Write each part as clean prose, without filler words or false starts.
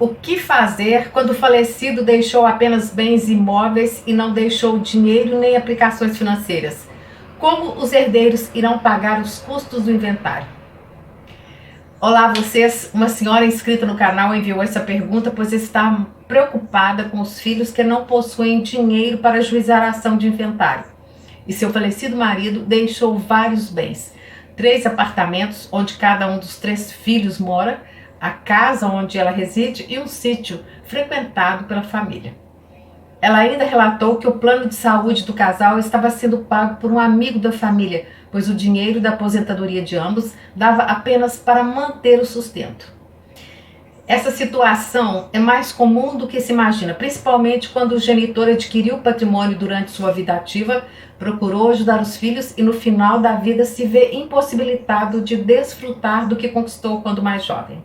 O que fazer quando o falecido deixou apenas bens imóveis e não deixou dinheiro nem aplicações financeiras? Como os herdeiros irão pagar os custos do inventário? Olá, vocês. Uma senhora inscrita no canal enviou essa pergunta, pois está preocupada com os filhos que não possuem dinheiro para ajuizar a ação de inventário. E seu falecido marido deixou vários bens: 3 apartamentos, onde cada um dos 3 filhos mora, a casa onde ela reside e um sítio frequentado pela família. Ela ainda relatou que o plano de saúde do casal estava sendo pago por um amigo da família, pois o dinheiro da aposentadoria de ambos dava apenas para manter o sustento. Essa situação é mais comum do que se imagina, principalmente quando o genitor adquiriu o patrimônio durante sua vida ativa, procurou ajudar os filhos e no final da vida se vê impossibilitado de desfrutar do que conquistou quando mais jovem.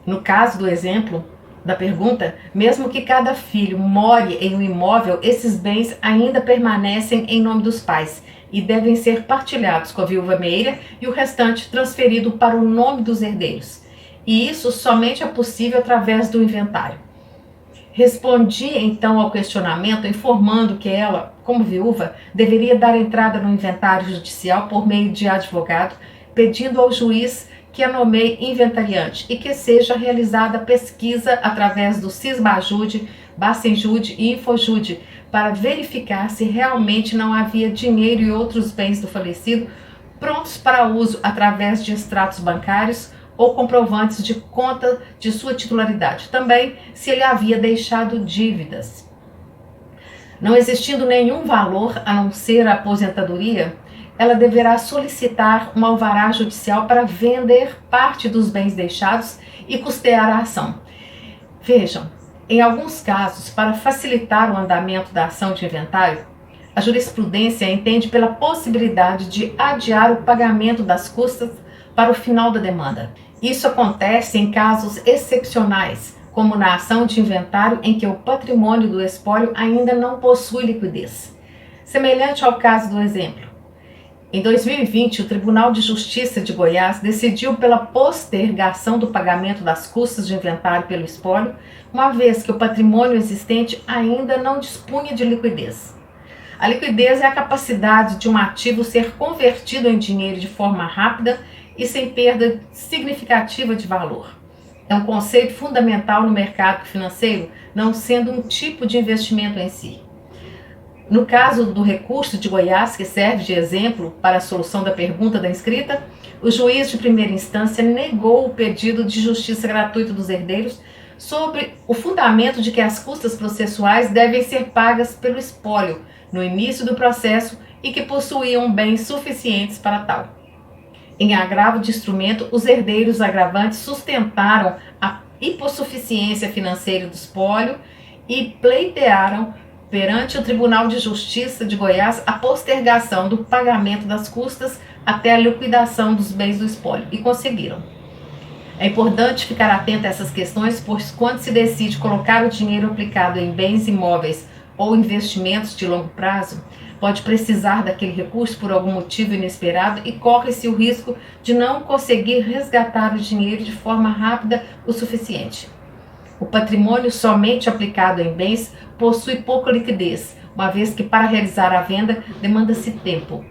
No caso do exemplo da pergunta, mesmo que cada filho more em um imóvel, esses bens ainda permanecem em nome dos pais e devem ser partilhados com a viúva meia e o restante transferido para o nome dos herdeiros. E isso somente é possível através do inventário. Respondi então ao questionamento informando que ela, como viúva, deveria dar entrada no inventário judicial por meio de advogado, pedindo ao juiz que a nomeie inventariante e que seja realizada pesquisa através do Sismajude, Bacenjude e Infojude para verificar se realmente não havia dinheiro e outros bens do falecido prontos para uso através de extratos bancários ou comprovantes de conta de sua titularidade. Também se ele havia deixado dívidas. Não existindo nenhum valor a não ser a aposentadoria, ela deverá solicitar um alvará judicial para vender parte dos bens deixados e custear a ação. Vejam, em alguns casos, para facilitar o andamento da ação de inventário, a jurisprudência entende pela possibilidade de adiar o pagamento das custas para o final da demanda. Isso acontece em casos excepcionais, como na ação de inventário em que o patrimônio do espólio ainda não possui liquidez. Semelhante ao caso do exemplo, em 2020, o Tribunal de Justiça de Goiás decidiu pela postergação do pagamento das custas de inventário pelo espólio, uma vez que o patrimônio existente ainda não dispunha de liquidez. A liquidez é a capacidade de um ativo ser convertido em dinheiro de forma rápida e sem perda significativa de valor. É um conceito fundamental no mercado financeiro, não sendo um tipo de investimento em si. No caso do recurso de Goiás, que serve de exemplo para a solução da pergunta da inscrita, o juiz de primeira instância negou o pedido de justiça gratuita dos herdeiros sobre o fundamento de que as custas processuais devem ser pagas pelo espólio no início do processo e que possuíam bens suficientes para tal. Em agravo de instrumento, os herdeiros agravantes sustentaram a hipossuficiência financeira do espólio e pleitearam perante o Tribunal de Justiça de Goiás a postergação do pagamento das custas até a liquidação dos bens do espólio e conseguiram. É importante ficar atento a essas questões, pois quando se decide colocar o dinheiro aplicado em bens imóveis ou investimentos de longo prazo, pode precisar daquele recurso por algum motivo inesperado e corre-se o risco de não conseguir resgatar o dinheiro de forma rápida o suficiente. O patrimônio somente aplicado em bens possui pouca liquidez, uma vez que para realizar a venda demanda-se tempo.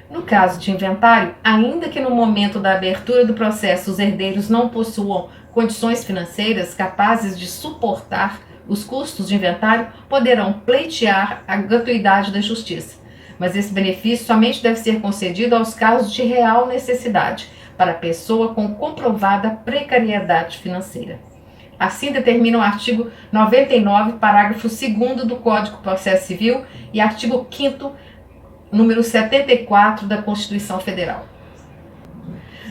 No caso de inventário, ainda que no momento da abertura do processo os herdeiros não possuam condições financeiras capazes de suportar os custos de inventário, poderão pleitear a gratuidade da justiça. Mas esse benefício somente deve ser concedido aos casos de real necessidade, para a pessoa com comprovada precariedade financeira. Assim determina o artigo 99, parágrafo 2º do Código de Processo Civil e artigo 5º, número 74 da Constituição Federal.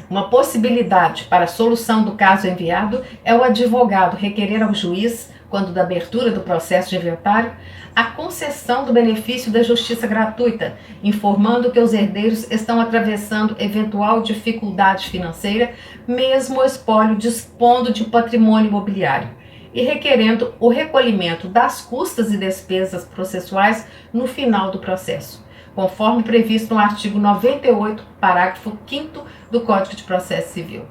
Uma possibilidade para a solução do caso enviado é o advogado requerer ao juiz, quando da abertura do processo de inventário, a concessão do benefício da justiça gratuita, informando que os herdeiros estão atravessando eventual dificuldade financeira, mesmo o espólio dispondo de patrimônio imobiliário, e requerendo o recolhimento das custas e despesas processuais no final do processo, conforme previsto no artigo 98, parágrafo 5º do Código de Processo Civil.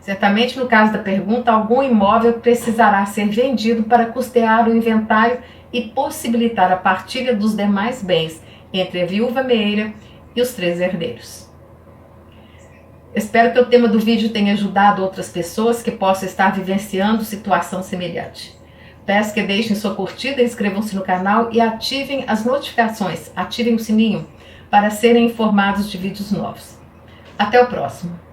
Certamente, no caso da pergunta, algum imóvel precisará ser vendido para custear o inventário e possibilitar a partilha dos demais bens entre a viúva meeira e os 3 herdeiros. Espero que o tema do vídeo tenha ajudado outras pessoas que possam estar vivenciando situação semelhante. Peço que deixem sua curtida, inscrevam-se no canal e ativem as notificações, ativem o sininho para serem informados de vídeos novos. Até o próximo!